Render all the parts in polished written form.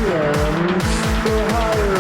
Indians for hire.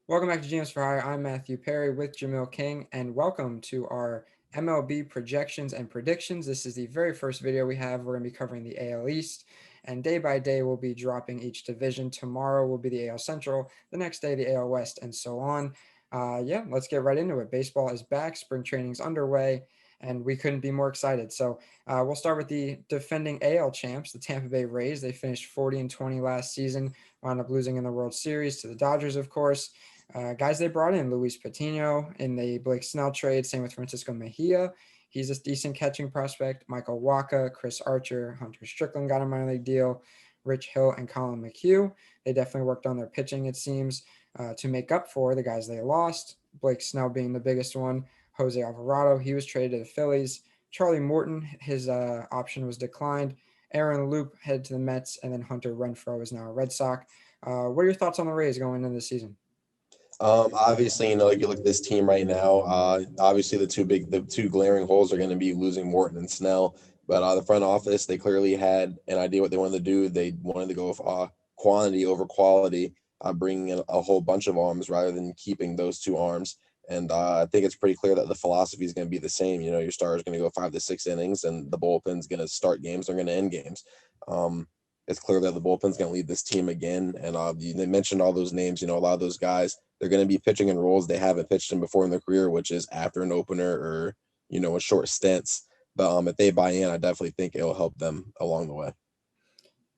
Welcome back to GMs for Hire. I'm Matthew Perry with Jamil King, and welcome to our MLB projections and predictions. This is the very first video we have. We're going to be covering the AL East, and day by day we'll be dropping each division. Tomorrow will be the AL Central, the next day the AL West, and so on. Let's get right into it. Baseball is back, spring training's underway, and we couldn't be more excited. So we'll start with the defending AL champs, the Tampa Bay Rays. They finished 40-20 last season, wound up losing in the World Series to the Dodgers, of course. Guys they brought in, Luis Patino in the Blake Snell trade, same with Francisco Mejia. He's a decent catching prospect. Michael Wacha, Chris Archer, Hunter Strickland got a minor league deal. Rich Hill and Colin McHugh. They definitely worked on their pitching, it seems, to make up for the guys they lost. Blake Snell being the biggest one. Jose Alvarado, he was traded to the Phillies. Charlie Morton, his option was declined. Aaron Loop headed to the Mets, and then Hunter Renfroe is now a Red Sox. What are your thoughts on the Rays going into the season? Obviously, you look at this team right now. Obviously, the two glaring holes are going to be losing Morton and Snell. But the front office, they clearly had an idea what they wanted to do. They wanted to go with quantity over quality, bringing in a whole bunch of arms rather than keeping those two arms. And I think it's pretty clear that the philosophy is going to be the same. Your starter is going to go 5 to 6 innings, and the bullpen's going to start games. They're going to end games. It's clear that the bullpen's going to lead this team again. And they mentioned all those names. A lot of those guys, they're going to be pitching in roles they haven't pitched in before in their career, which is after an opener or, a short stints. But if they buy in, I definitely think it'll help them along the way.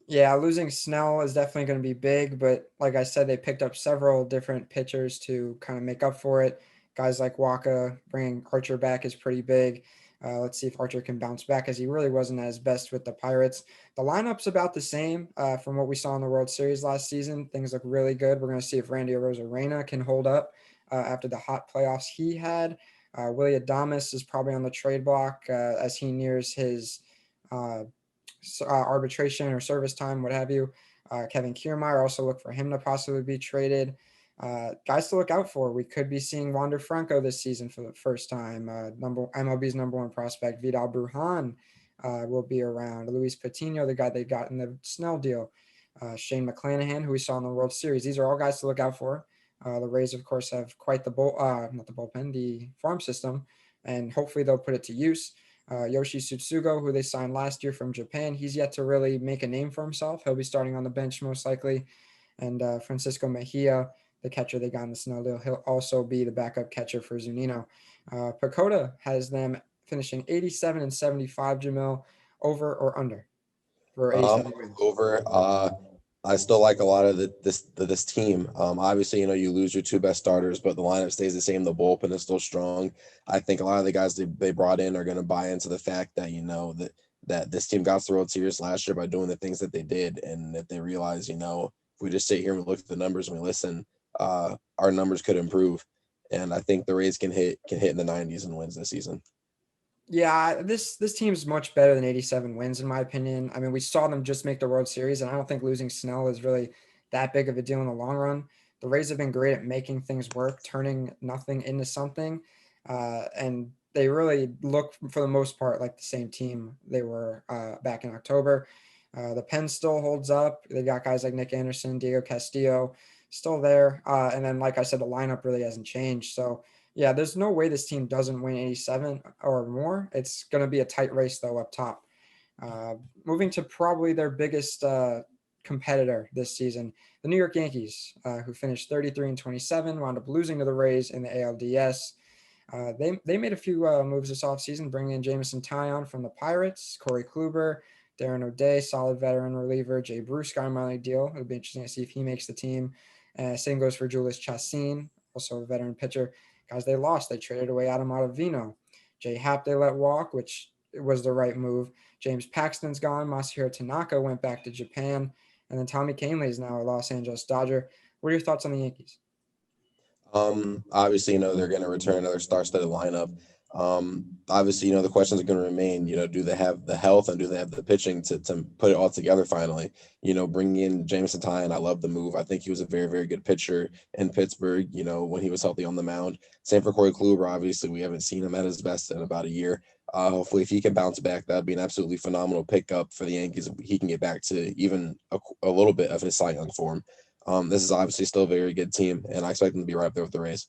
Yeah, losing Snell is definitely going to be big, but like I said, they picked up several different pitchers to kind of make up for it. Guys like Wacha, bringing Archer back is pretty big. Let's see if Archer can bounce back, as he really wasn't as best with the Pirates. The lineup's about the same from what we saw in the World Series last season. Things look really good. We're going to see if Randy Arozarena can hold up after the hot playoffs he had. Willie Adames is probably on the trade block as he nears his arbitration or service time, what have you. Kevin Kiermaier, also look for him to possibly be traded. Guys to look out for. We could be seeing Wander Franco this season for the first time. MLB's number one prospect, Vidal Brujan, will be around. Luis Patino, the guy they got in the Snell deal. Shane McClanahan, who we saw in the World Series. These are all guys to look out for. The Rays, of course, have quite the the farm system, and hopefully they'll put it to use. Yoshi Tsutsugo, who they signed last year from Japan, he's yet to really make a name for himself. He'll be starting on the bench most likely. And Francisco Mejia, the catcher they got in the Snell deal, he'll also be the backup catcher for Zunino. Pacoda has them finishing 87-75, Jamil, over or under for 87 wins? Over. I still like a lot of this team. Obviously, you lose your two best starters, but the lineup stays the same. The bullpen is still strong. I think a lot of the guys they brought in are going to buy into the fact that that this team got to the World Series last year by doing the things that they did, and if they realize, if we just sit here and look at the numbers and we listen, our numbers could improve, and I think the Rays can hit in the 90s and wins this season. Yeah, this team's much better than 87 wins, in my opinion. I mean, we saw them just make the World Series, and I don't think losing Snell is really that big of a deal in the long run. The Rays have been great at making things work, turning nothing into something, and they really look, for the most part, like the same team they were back in October. The pen still holds up. They got guys like Nick Anderson, Diego Castillo still there. And then, like I said, the lineup really hasn't changed. So, yeah, there's no way this team doesn't win 87 or more. It's going to be a tight race, though, up top. Moving to probably their biggest competitor this season, the New York Yankees, who finished 33-27, wound up losing to the Rays in the ALDS. They made a few moves this offseason, bringing in Jamison Taillon from the Pirates, Corey Kluber, Darren O'Day, solid veteran reliever, Jay Bruce got a minor league deal. It'll be interesting to see if he makes the team. Same goes for Julius Chassin, also a veteran pitcher. Guys they lost, they traded away Adam Ottavino. Jay Happ they let walk, which was the right move. James Paxton's gone. Masahiro Tanaka went back to Japan. And then Tommy Kahnle is now a Los Angeles Dodger. What are your thoughts on the Yankees? Obviously, they're going to return another star-studded lineup. Obviously, the questions are going to remain, do they have the health and do they have the pitching to put it all together finally? Bringing in Jameson Tyon, I love the move. I think he was a very, very good pitcher in Pittsburgh, when he was healthy on the mound. Same for Corey Kluber. Obviously, we haven't seen him at his best in about a year. Hopefully, if he can bounce back, that'd be an absolutely phenomenal pickup for the Yankees. If he can get back to even a little bit of his Cy Young form. This is obviously still a very good team, and I expect them to be right up there with the Rays.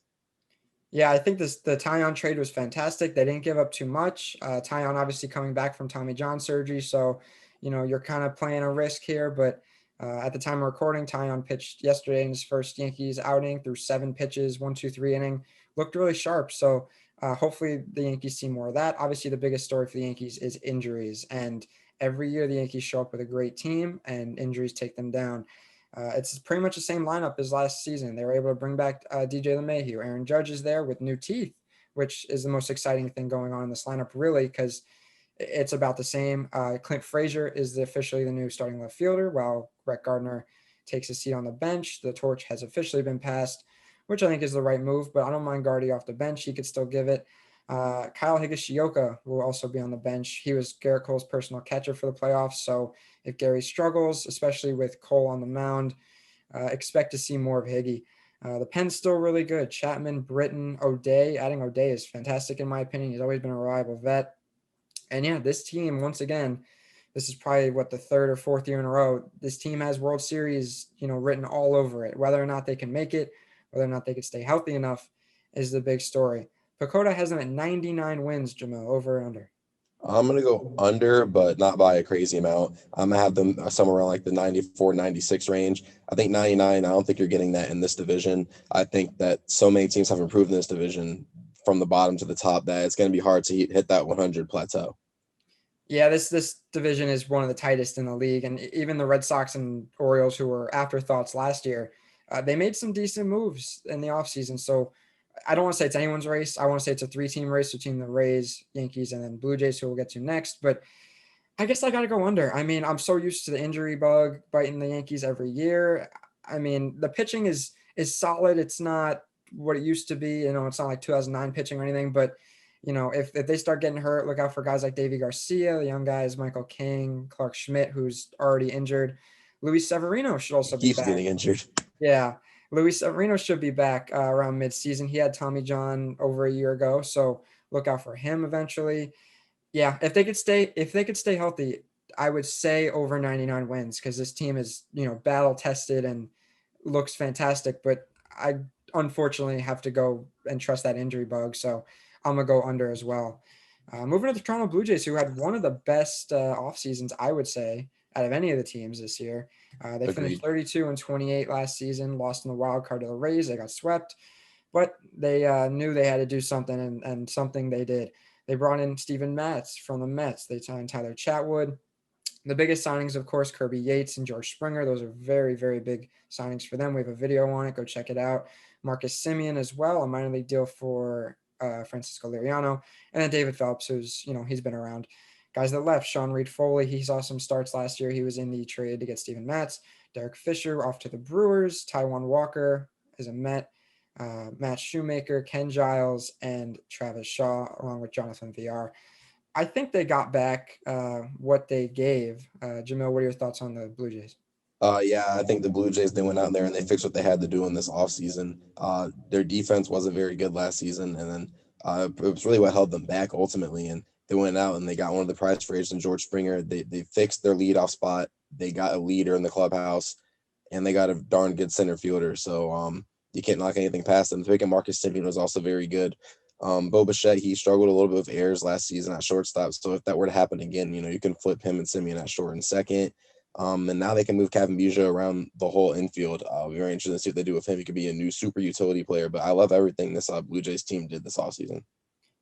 Yeah, I think the Tyon trade was fantastic. They didn't give up too much. Tyon obviously coming back from Tommy John surgery, so you're kind of playing a risk here. But at the time of recording, Tyon pitched yesterday in his first Yankees outing through 7 pitches, 1-2-3 inning, looked really sharp. So hopefully the Yankees see more of that. Obviously, the biggest story for the Yankees is injuries, and every year the Yankees show up with a great team, and injuries take them down. It's pretty much the same lineup as last season. They were able to bring back DJ LeMahieu. Aaron Judge is there with new teeth, which is the most exciting thing going on in this lineup, really, because it's about the same. Clint Frazier is officially the new starting left fielder, while Brett Gardner takes a seat on the bench. The torch has officially been passed, which I think is the right move, but I don't mind Gardy off the bench. He could still give it. Kyle Higashioka will also be on the bench. He was Garrett Cole's personal catcher for the playoffs, so if Gary struggles, especially with Cole on the mound, expect to see more of Higgy. The pen's still really good. Chapman, Britton, O'Day. Adding O'Day is fantastic in my opinion. He's always been a reliable vet. And yeah, this team, once again, this is probably the 3rd or 4th year in a row. This team has World Series, written all over it. Whether or not they can make it, whether or not they can stay healthy enough is the big story. Pacoda has them at 99 wins, Jamil, over and under. I'm going to go under, but not by a crazy amount. I'm going to have them somewhere around like the 94, 96 range. I think 99, I don't think you're getting that in this division. I think that so many teams have improved in this division from the bottom to the top that it's going to be hard to hit that 100 plateau. Yeah, this division is one of the tightest in the league. And even the Red Sox and Orioles, who were afterthoughts last year, they made some decent moves in the offseason. So I don't want to say it's anyone's race. I want to say it's a 3-team race between the Rays, Yankees, and then Blue Jays, who we'll get to next. But I guess I got to go under. I mean, I'm so used to the injury bug biting the Yankees every year. I mean, the pitching is solid. It's not what it used to be. It's not like 2009 pitching or anything. But, if they start getting hurt, look out for guys like Davey Garcia, the young guys, Michael King, Clark Schmidt, who's already injured. Luis Severino should also be Keeps back. getting injured. Yeah. Luis Severino should be back around midseason. He had Tommy John over a year ago, so look out for him eventually. Yeah, if they could stay healthy, I would say over 99 wins because this team is, battle tested and looks fantastic, but I unfortunately have to go and trust that injury bug, so I'm going to go under as well. Moving to the Toronto Blue Jays, who had one of the best off seasons, I would say, out of any of the teams this year. They finished 32-28 last season, lost in the wild card to the Rays. They got swept, but they knew they had to do something, and something they did. They brought in Steven Matz from the Mets. They signed Tyler Chatwood. The biggest signings, of course, Kirby Yates and George Springer. Those are very, very big signings for them. We have a video on it. Go check it out. Marcus Semien as well, a minor league deal for Francisco Liriano. And then David Phelps, who's, he's been around. Guys that left, Sean Reed-Foley, he saw some starts last year. He was in the trade to get Steven Matz. Derek Fisher off to the Brewers. Taijuan Walker is a Met. Matt Shoemaker, Ken Giles, and Travis Shaw, along with Jonathan VR. I think they got back what they gave. Jamil, what are your thoughts on the Blue Jays? Yeah, I think the Blue Jays, they went out there and they fixed what they had to do in this offseason. Their defense wasn't very good last season, and then it was really what held them back ultimately. And they went out and they got one of the prize for agents, George Springer. They fixed their leadoff spot. They got a leader in the clubhouse, and they got a darn good center fielder. So you can't knock anything past them. Picking Marcus Semien was also very good. Bo Bichette, he struggled a little bit with errors last season at shortstop. So if that were to happen again, you can flip him and Semien at short and second. And now they can move Kevin Biggio around the whole infield. Very interested to see what they do with him. He could be a new super utility player, but I love everything this Blue Jays team did this offseason.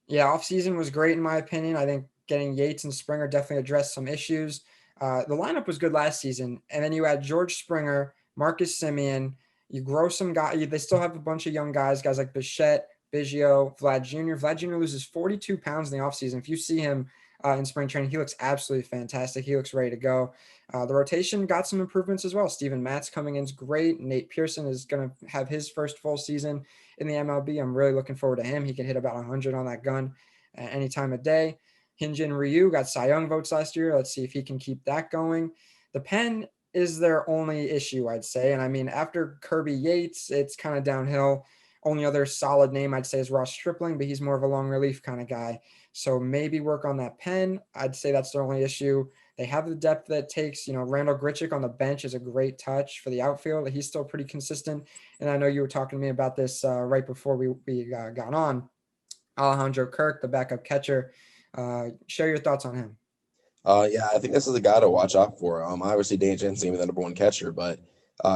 Yeah, offseason was great in my opinion. I think getting Yates and Springer definitely addressed some issues. The lineup was good last season, and then you add George Springer, Marcus Semien. You grow some guys. They still have a bunch of young guys like Bichette, Biggio, Vlad Jr. Vlad Jr. loses 42 pounds in the offseason. If you see him in spring training, he looks absolutely fantastic. He looks ready to go. The rotation got some improvements as well. Steven Matz coming in is great. Nate Pearson is going to have his first full season in the MLB. I'm really looking forward to him. He can hit about 100 on that gun. at any time of day. Hyun-Jin Ryu got Cy Young votes last year. Let's see if he can keep that going. The pen is their only issue, I'd say. And I mean, after Kirby Yates, it's kind of downhill. Only other solid name I'd say is Ross Stripling, but he's more of a long relief kind of guy. So maybe work on that pen. I'd say that's their only issue. They have the depth that it takes. Randall Grichuk on the bench is a great touch for the outfield. He's still pretty consistent. And I know you were talking to me about this right before we got on. Alejandro Kirk, the backup catcher. Share your thoughts on him. Yeah, I think this is a guy to watch out for. Obviously Dane Jensen is the number one catcher, but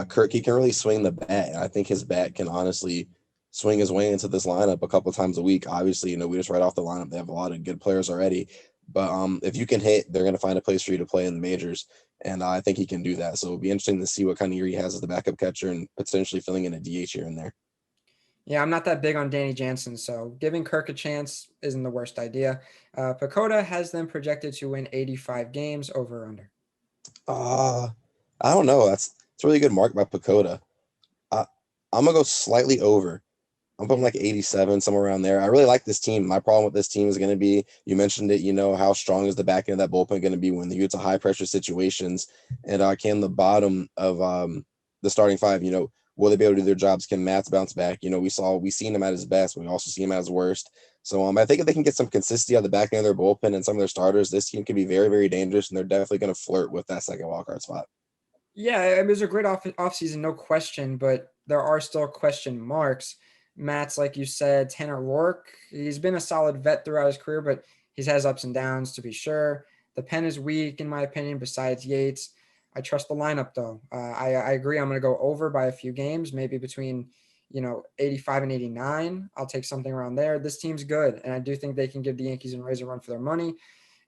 Kirk, he can really swing the bat. I think his bat can honestly swing his way into this lineup a couple of times a week. Obviously, we just write off the lineup. They have a lot of good players already, but if you can hit, they're going to find a place for you to play in the majors, and I think he can do that. So it'll be interesting to see what kind of year he has as the backup catcher and potentially filling in a DH here and there. Yeah, I'm not that big on Danny Jansen, so giving Kirk a chance isn't the worst idea. Pacoda has them projected to win 85 games, over or under. I don't know. It's a really good mark by Pacoda. I'm gonna go slightly over. I'm putting like 87, somewhere around there. I really like this team. My problem with this team is going to be, you mentioned it, how strong is the back end of that bullpen going to be when you get to high pressure situations? And can the bottom of the starting five, will they be able to do their jobs? Can Matz bounce back? We seen him at his best, but we also see him at his worst. So I think if they can get some consistency on the back end of their bullpen and some of their starters, this team could be very, very dangerous, and they're definitely going to flirt with that second wildcard spot. Yeah, it was a great offseason, no question, but there are still question marks. Matt's, like you said, Tanner Rourke, he's been a solid vet throughout his career, but he's has ups and downs to be sure. The pen is weak, in my opinion, besides Yates. I trust the lineup, though. I agree. I'm going to go over by a few games, maybe between, 85 and 89. I'll take something around there. This team's good, and I do think they can give the Yankees and Rays a run for their money.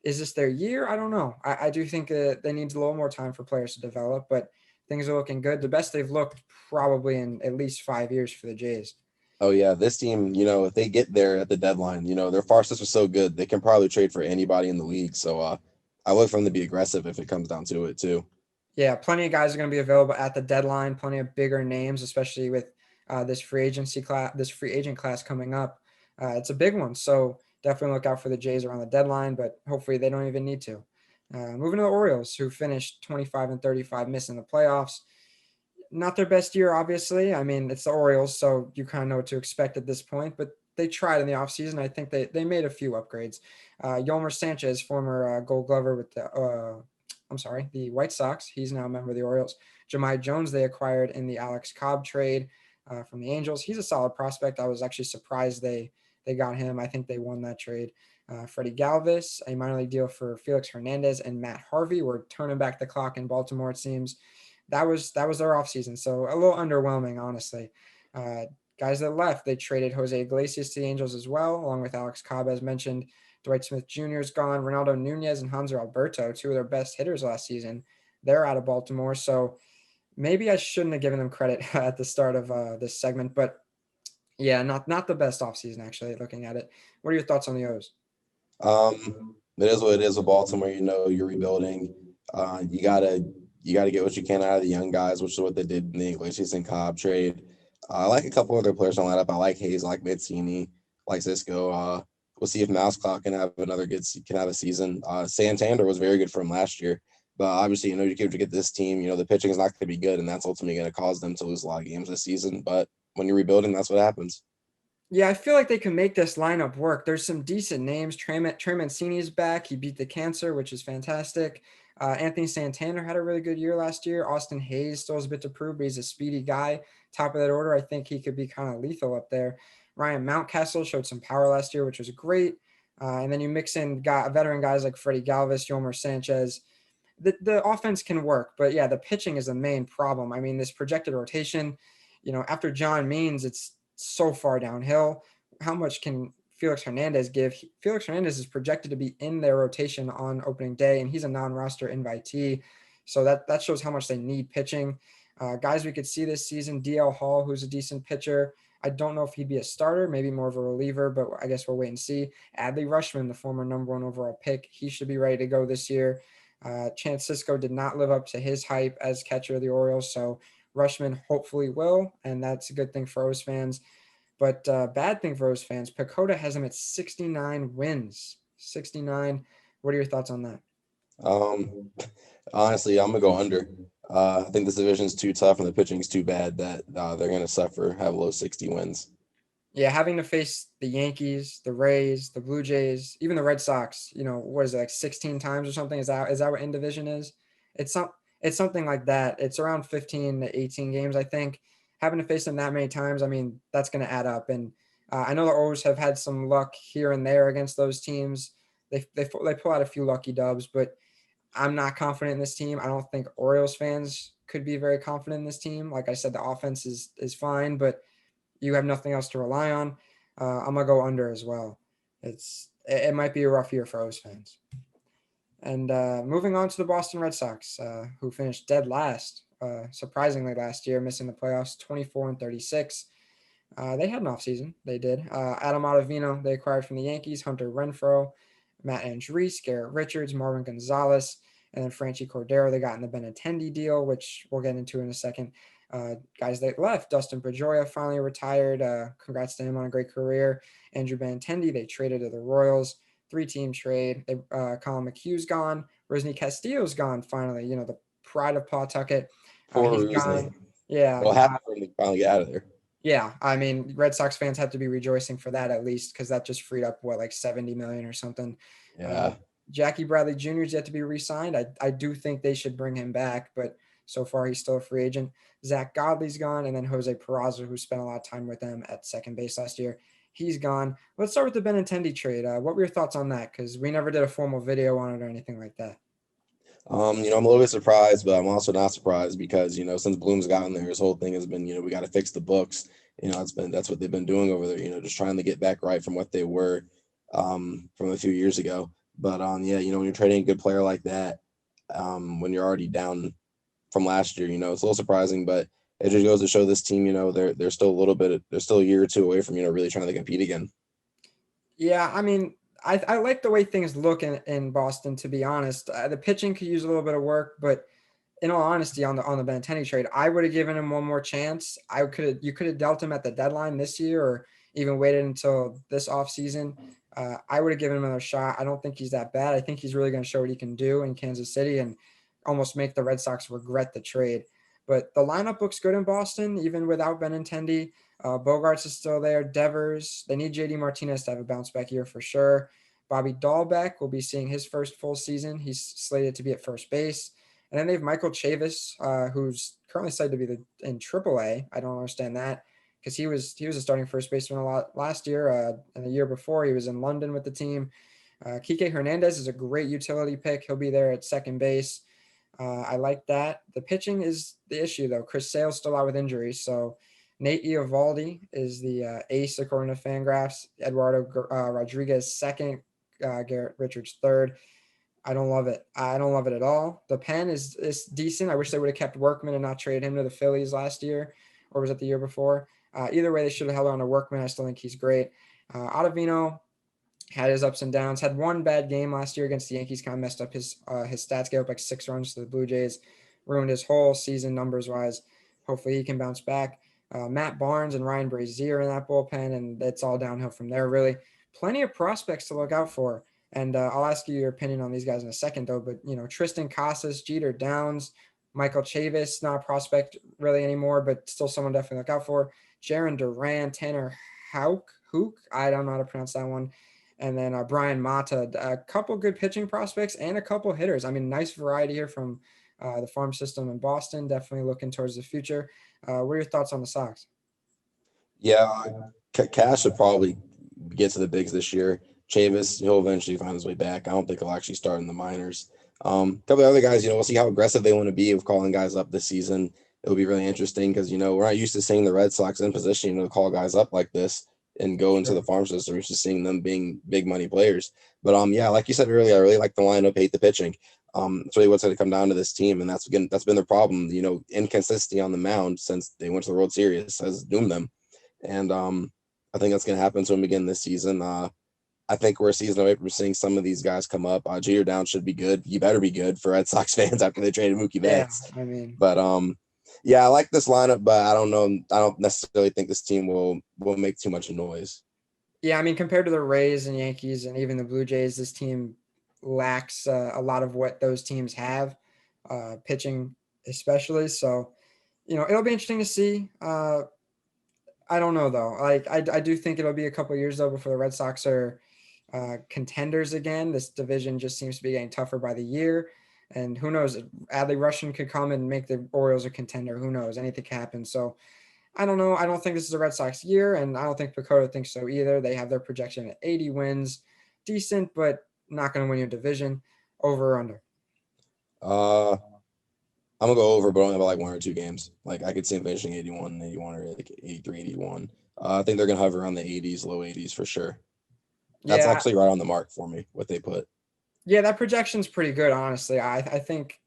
Is this their year? I don't know. I do think that they need a little more time for players to develop, but things are looking good. The best they've looked probably in at least 5 years for the Jays. Oh yeah, this team, if they get there at the deadline, their farce was so good, they can probably trade for anybody in the league. So I look for them to be aggressive if it comes down to it too. Yeah, plenty of guys are going to be available at the deadline. Plenty of bigger names, especially with this free agent class coming up. It's a big one, so definitely look out for the Jays around the deadline. But hopefully they don't even need to. Moving to the Orioles, who finished 25 and 35, missing the playoffs. Not their best year, obviously. I mean, it's the Orioles, so you kind of know what to expect at this point, but they tried in the offseason. I think they made a few upgrades. Yolmer Sanchez, former Gold Glover with the White Sox. He's now a member of the Orioles. Jahmai Jones, they acquired in the Alex Cobb trade from the Angels. He's a solid prospect. I was actually surprised they got him. I think they won that trade. Freddie Galvis, a minor league deal for Felix Hernandez and Matt Harvey. We're turning back the clock in Baltimore, it seems. That was their offseason, so a little underwhelming, honestly. Guys that left, they traded Jose Iglesias to the Angels as well, along with Alex Cobb, as mentioned. Dwight Smith Jr. is gone. Ronaldo Nunez and Hanser Alberto, two of their best hitters last season, they're out of Baltimore. So maybe I shouldn't have given them credit at the start of this segment, but yeah, not the best offseason, actually, looking at it. What are your thoughts on the O's? It is what it is with Baltimore. You're rebuilding. You gotta get what you can out of the young guys, which is what they did in the Iglesias and Cobb trade. I like a couple other players on the lineup. I like Hayes, I like Mancini, I like Cisco. We'll see if Mouseclock can have a season. Santander was very good for him last year, but obviously, you get this team. The pitching is not going to be good, and that's ultimately going to cause them to lose a lot of games this season. But when you're rebuilding, that's what happens. Yeah, I feel like they can make this lineup work. There's some decent names. Trey Mancini is back. He beat the cancer, which is fantastic. Anthony Santander had a really good year last year. Austin Hayes still has a bit to prove, but he's a speedy guy. Top of that order, I think he could be kind of lethal up there. Ryan Mountcastle showed some power last year, which was great. And then you mix in veteran guys like Freddie Galvis, Yolmer Sanchez. The offense can work, but yeah, the pitching is the main problem. I mean, this projected rotation, after John Means, it's so far downhill. How much can Felix Hernandez give? Felix Hernandez is projected to be in their rotation on opening day, and he's a non-roster invitee. So that shows how much they need pitching. Guys we could see this season, DL Hall, who's a decent pitcher. I don't know if he'd be a starter, maybe more of a reliever, but I guess we'll wait and see. Adley Rutschman, the former number 1 overall pick, he should be ready to go this year. Chance Cisco did not live up to his hype as catcher of the Orioles, so Rutschman hopefully will, and that's a good thing for O's fans. But bad thing for those fans, Pacoda has him at 69 wins. 69. What are your thoughts on that? Um, Honestly, I'm gonna go under. I think this division is too tough and the pitching is too bad that they're gonna suffer, have low 60 wins. Yeah, having to face the Yankees, the Rays, the Blue Jays, even the Red Sox, what is it, like 16 times or something? Is that what in division is? It's some it's something like that. It's around 15 to 18 games, I think. Having to face them that many times, I mean, that's going to add up. And I know the O's have had some luck here and there against those teams. They pull out a few lucky dubs, but I'm not confident in this team. I don't think Orioles fans could be very confident in this team. Like I said, the offense is fine, but you have nothing else to rely on. I'm gonna go under as well. It might be a rough year for O's fans. And moving on to the Boston Red Sox, who finished dead last, surprisingly last year, missing the playoffs, 24-36. They had an offseason. They did. Adam Ottavino, they acquired from the Yankees, Hunter Renfroe, Matt Andriese, Garrett Richards, Marvin Gonzalez, and then Franchi Cordero. They got in the Benintendi deal, which we'll get into in a second. Guys that left, Dustin Pedroia finally retired. Congrats to him on a great career. Andrew Benintendi, they traded to the Royals. 3-team trade. Colin McHugh's gone. Rosny Castillo's gone finally. The pride of Pawtucket. Poor He's Rusney. gone. Yeah. Well, happy for him to finally get out of there. Yeah, I mean, Red Sox fans have to be rejoicing for that at least, because that just freed up like 70 million or something. Yeah. Jackie Bradley Jr. is yet to be re-signed. I do think they should bring him back, but so far he's still a free agent. Zach Godley's gone, and then Jose Peraza, who spent a lot of time with them at second base last year, he's gone. Let's start with the Benintendi trade. What were your thoughts on that? Because we never did a formal video on it or anything like that. I'm a little bit surprised, but I'm also not surprised because, since Bloom's gotten there, his whole thing has been, we got to fix the books. That's what they've been doing over there, just trying to get back right from what they were from a few years ago. But when you're trading a good player like that, when you're already down from last year, it's a little surprising, but it just goes to show this team, they're still they're still a year or two away from, really trying to compete again. Yeah, I mean, I like the way things look in Boston, to be honest. The pitching could use a little bit of work, but in all honesty, on the Benintendi trade, I would have given him one more chance. You could have dealt him at the deadline this year, or even waited until this offseason. I would have given him another shot. I don't think he's that bad. I think he's really going to show what he can do in Kansas City and almost make the Red Sox regret the trade. But the lineup looks good in Boston, even without Benintendi. Bogarts is still there. Devers. They need JD Martinez to have a bounce back year for sure. Bobby Dahlbeck will be seeing his first full season. He's slated to be at first base. And then they have Michael Chavis, who's currently slated to be in AAA. I don't understand that, because he was a starting first baseman a lot last year. And the year before, he was in London with the team. Kike Hernandez is a great utility pick. He'll be there at second base. I like that. The pitching is the issue, though. Chris Sale's still out with injuries, so Nate Eovaldi is the ace according to FanGraphs. Eduardo Rodriguez second. Garrett Richards third. I don't love it. I don't love it at all. The pen is decent. I wish they would have kept Workman and not traded him to the Phillies last year, or was it the year before? Either way, they should have held on to Workman. I still think he's great. Ottavino had his ups and downs. Had one bad game last year against the Yankees. Kind of messed up his stats. Gave up like 6 runs to the Blue Jays. Ruined his whole season numbers wise. Hopefully he can bounce back. Matt Barnes and Ryan Brazier in that bullpen, and it's all downhill from there. Really, plenty of prospects to look out for. And I'll ask you your opinion on these guys in a second, though. But, Tristan Casas, Jeter Downs, Michael Chavis, not a prospect really anymore, but still someone definitely look out for. Jaron Duran, Tanner Hook, I don't know how to pronounce that one. And then Brian Mata, a couple good pitching prospects and a couple hitters. I mean, nice variety here from the farm system in Boston. Definitely looking towards the future. What are your thoughts on the Sox? Yeah, Cash should probably get to the bigs this year. Chavis, he'll eventually find his way back. I don't think he'll actually start in the minors. A couple of other guys, we'll see how aggressive they want to be with calling guys up this season. It'll be really interesting because, we're not used to seeing the Red Sox in position, to call guys up like this and go into the farm system. We're used to seeing them being big money players. But, like you said earlier, I really like the lineup, hate the pitching. It's really what's going to come down to this team, and that's been their problem. Inconsistency on the mound since they went to the World Series has doomed them. And I think that's going to happen to them again this season. I think we're a season away from seeing some of these guys come up. Jeter Downs should be good. You better be good for Red Sox fans after they traded Mookie Betts. Yeah, I mean, but Yeah, I like this lineup, but I don't know. I don't necessarily think this team will make too much noise. Yeah, I mean, compared to the Rays and Yankees and even the Blue Jays, this team lacks a lot of what those teams have, pitching especially. So, it'll be interesting to see. I don't know though. Like I do think it'll be a couple years though before the Red Sox are contenders again. This division just seems to be getting tougher by the year, and who knows? Adley Rushing could come and make the Orioles a contender. Who knows? Anything can happen. So I don't know. I don't think this is a Red Sox year, and I don't think Pacoda thinks so either. They have their projection at 80 wins, decent, but not going to win your division. Over or under? Uh, I'm gonna go over, but only about like 1 or 2 games. Like I could see them finishing 81, 81, or like 83, 81. I think they're gonna hover around the 80s, low 80s for sure. That's Yeah, actually right on the mark for me. What they put. yeah, that projection's pretty good, honestly. I think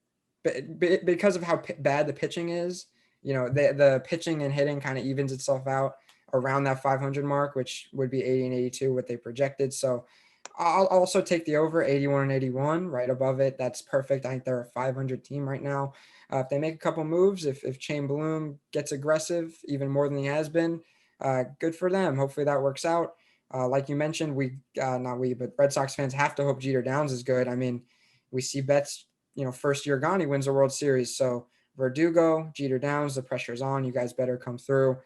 because of how bad the pitching is, the pitching and hitting kind of evens itself out around that 500 mark, which would be 80 and 82, what they projected. So I'll also take the over 81 and 81 right above it. That's perfect. I think they're a 500 team right now. If they make a couple moves, if Chain Bloom gets aggressive even more than he has been, good for them. Hopefully that works out. Like you mentioned, not we, but Red Sox fans have to hope Jeter Downs is good. I mean, we see bets, first year gone, he wins the World Series. So Verdugo, Jeter Downs, the pressure's on. You guys better come through,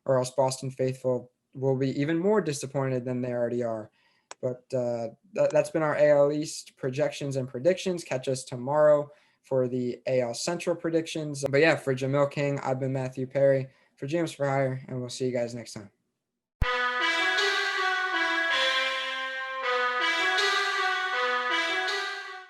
or else Boston faithful will be even more disappointed than they already are. But that's been our AL East projections and predictions. Catch us tomorrow for the AL Central predictions. But yeah, for Jamil King, I've been Matthew Perry. For James for Hire, and we'll see you guys next time.